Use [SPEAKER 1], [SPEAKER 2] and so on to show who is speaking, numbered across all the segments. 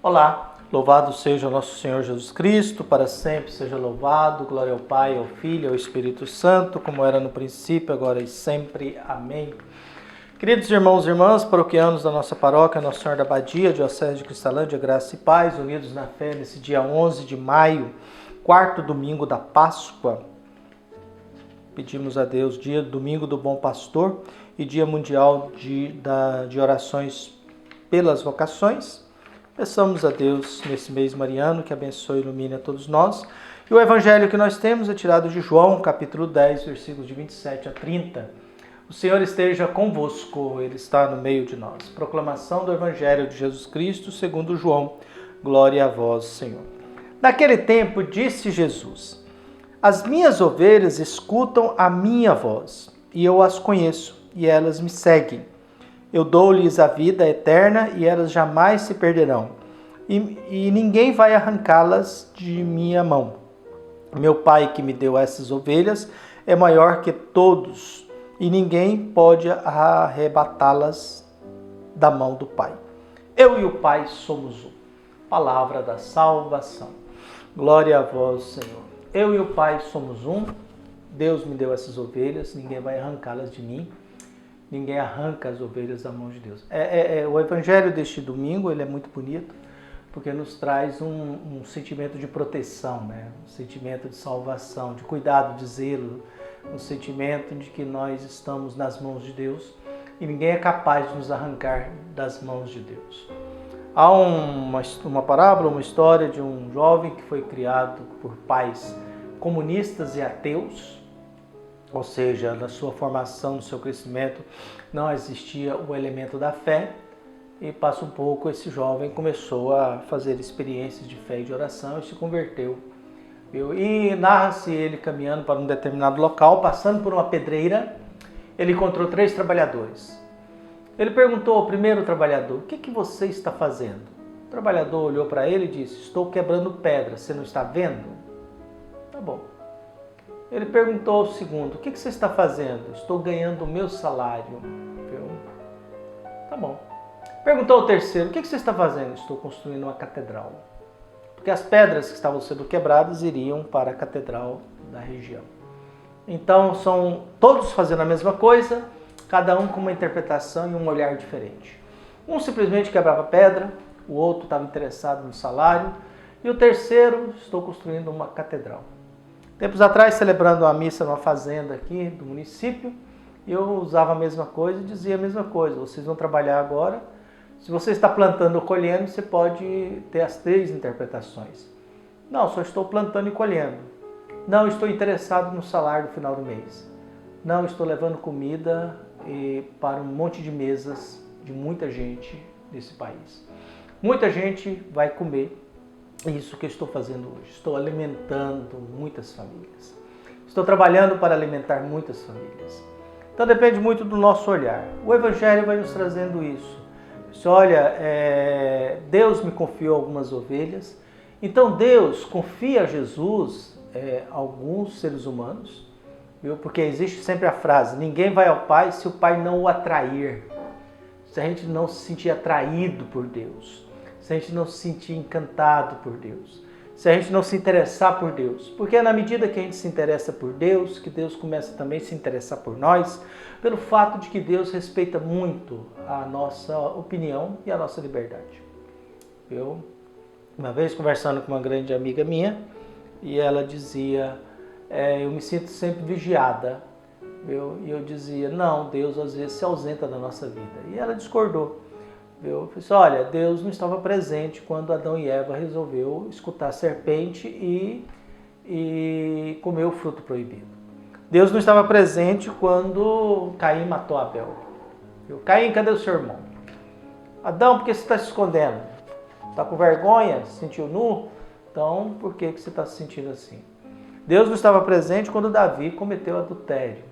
[SPEAKER 1] Olá, louvado seja o nosso Senhor Jesus Cristo, para sempre seja louvado, glória ao Pai, ao Filho e ao Espírito Santo, como era no princípio, agora e sempre. Amém. Queridos irmãos e irmãs, paroquianos da nossa paróquia, Nossa Senhora da Abadia, Diocese de Cristalândia, graça e paz, unidos na fé nesse dia 11 de maio, quarto domingo da Páscoa. Pedimos a Deus, domingo do Bom Pastor e dia mundial de orações pelas vocações. Peçamos a Deus, nesse mês mariano, que abençoe e ilumine a todos nós. E o evangelho que nós temos é tirado de João, capítulo 10, versículos de 27 a 30. O Senhor esteja convosco, Ele está no meio de nós. Proclamação do evangelho de Jesus Cristo, segundo João. Glória a vós, Senhor. Naquele tempo, disse Jesus: as minhas ovelhas escutam a minha voz, e eu as conheço, e elas me seguem. Eu dou-lhes a vida eterna e elas jamais se perderão, e ninguém vai arrancá-las de minha mão. Meu Pai que me deu essas ovelhas é maior que todos, e ninguém pode arrebatá-las da mão do Pai. Eu e o Pai somos um. Palavra da salvação. Glória a vós, Senhor. Eu e o Pai somos um. Deus me deu essas ovelhas, ninguém vai arrancá-las de mim. Ninguém arranca as ovelhas da mão de Deus. O evangelho deste domingo ele é muito bonito, porque nos traz um sentimento de proteção, né? Um sentimento de salvação, de cuidado, de zelo, um sentimento de que nós estamos nas mãos de Deus e ninguém é capaz de nos arrancar das mãos de Deus. Há uma parábola, uma história de um jovem que foi criado por pais comunistas e ateus. Ou seja, na sua formação, no seu crescimento, não existia o elemento da fé. E passa um pouco, esse jovem começou a fazer experiências de fé e de oração e se converteu. E narra-se ele caminhando para um determinado local, passando por uma pedreira, ele encontrou 3 trabalhadores. Ele perguntou ao primeiro trabalhador: o que você está fazendo? O trabalhador olhou para ele e disse: estou quebrando pedra, você não está vendo? Tá bom. Ele perguntou ao segundo: o que você está fazendo? Estou ganhando o meu salário. Tá bom. Perguntou ao terceiro: o que você está fazendo? Estou construindo uma catedral. Porque as pedras que estavam sendo quebradas iriam para a catedral da região. Então são todos fazendo a mesma coisa, cada um com uma interpretação e um olhar diferente. Um simplesmente quebrava pedra, o outro estava interessado no salário, e o terceiro: estou construindo uma catedral. Tempos atrás, celebrando uma missa numa fazenda aqui do município, eu usava a mesma coisa e dizia a mesma coisa: vocês vão trabalhar agora, se você está plantando ou colhendo, você pode ter as 3 interpretações. Não, só estou plantando e colhendo. Não, estou interessado no salário do final do mês. Não, estou levando comida para um monte de mesas de muita gente desse país. Muita gente vai comer. Isso que eu estou fazendo hoje. Estou alimentando muitas famílias. Estou trabalhando para alimentar muitas famílias. Então depende muito do nosso olhar. O Evangelho vai nos trazendo isso. Olha, Deus me confiou algumas ovelhas. Então Deus confia a Jesus alguns seres humanos. Viu? Porque existe sempre a frase: ninguém vai ao Pai se o Pai não o atrair. Se a gente não se sentir atraído por Deus. Se a gente não se sentir encantado por Deus, se a gente não se interessar por Deus, porque é na medida que a gente se interessa por Deus, que Deus começa também a se interessar por nós, pelo fato de que Deus respeita muito a nossa opinião e a nossa liberdade. Uma vez conversando com uma grande amiga minha, e ela dizia: eu me sinto sempre vigiada. E eu dizia: não, Deus às vezes se ausenta da nossa vida. E ela discordou. Eu disse: olha, Deus não estava presente quando Adão e Eva resolveu escutar a serpente e comer o fruto proibido. Deus não estava presente quando Caim matou Abel. Caim, cadê o seu irmão? Adão, por que você está se escondendo? Está com vergonha? Se sentiu nu? Então, por que você está se sentindo assim? Deus não estava presente quando Davi cometeu adultério.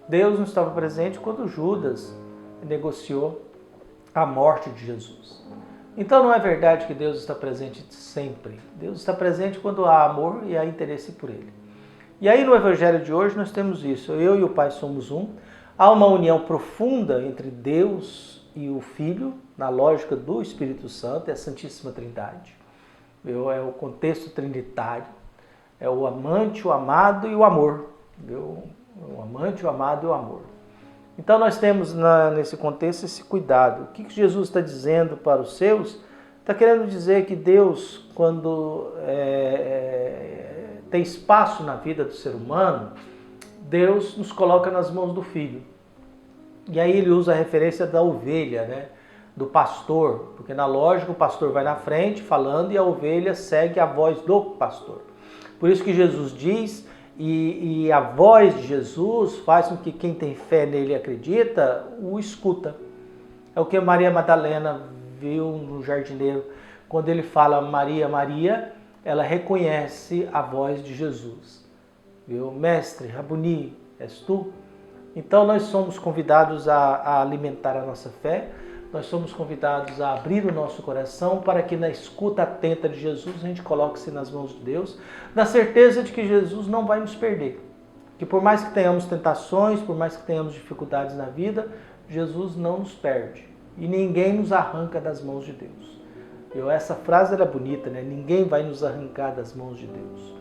[SPEAKER 1] Deus não estava presente quando Judas negociou a morte de Jesus. Então não é verdade que Deus está presente sempre. Deus está presente quando há amor e há interesse por Ele. E aí no Evangelho de hoje nós temos isso: eu e o Pai somos um. Há uma união profunda entre Deus e o Filho, na lógica do Espírito Santo, é a Santíssima Trindade. É o contexto trinitário. É o amante, o amado e o amor. O amante, o amado e o amor. Então nós temos nesse contexto esse cuidado. O que Jesus está dizendo para os seus? Está querendo dizer que Deus, quando tem espaço na vida do ser humano, Deus nos coloca nas mãos do Filho. E aí ele usa a referência da ovelha, né? Do pastor, porque na lógica o pastor vai na frente falando e a ovelha segue a voz do pastor. Por isso que Jesus diz, e a voz de Jesus faz com que quem tem fé nele e acredita, o escuta. É o que Maria Madalena viu no jardineiro. Quando ele fala Maria, Maria, ela reconhece a voz de Jesus. Viu? Mestre, Rabuni, és tu? Então nós somos convidados a alimentar a nossa fé, nós somos convidados a abrir o nosso coração para que na escuta atenta de Jesus a gente coloque-se nas mãos de Deus, na certeza de que Jesus não vai nos perder. Que por mais que tenhamos tentações, por mais que tenhamos dificuldades na vida, Jesus não nos perde e ninguém nos arranca das mãos de Deus. Essa frase era bonita, né? Ninguém vai nos arrancar das mãos de Deus.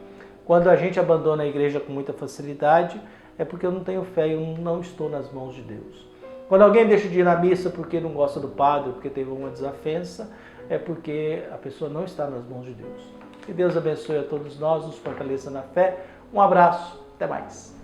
[SPEAKER 1] Quando a gente abandona a igreja com muita facilidade, é porque eu não tenho fé, eu não estou nas mãos de Deus. Quando alguém deixa de ir na missa porque não gosta do padre, porque teve uma desafensa, é porque a pessoa não está nas mãos de Deus. Que Deus abençoe a todos nós, nos fortaleça na fé. Um abraço, até mais.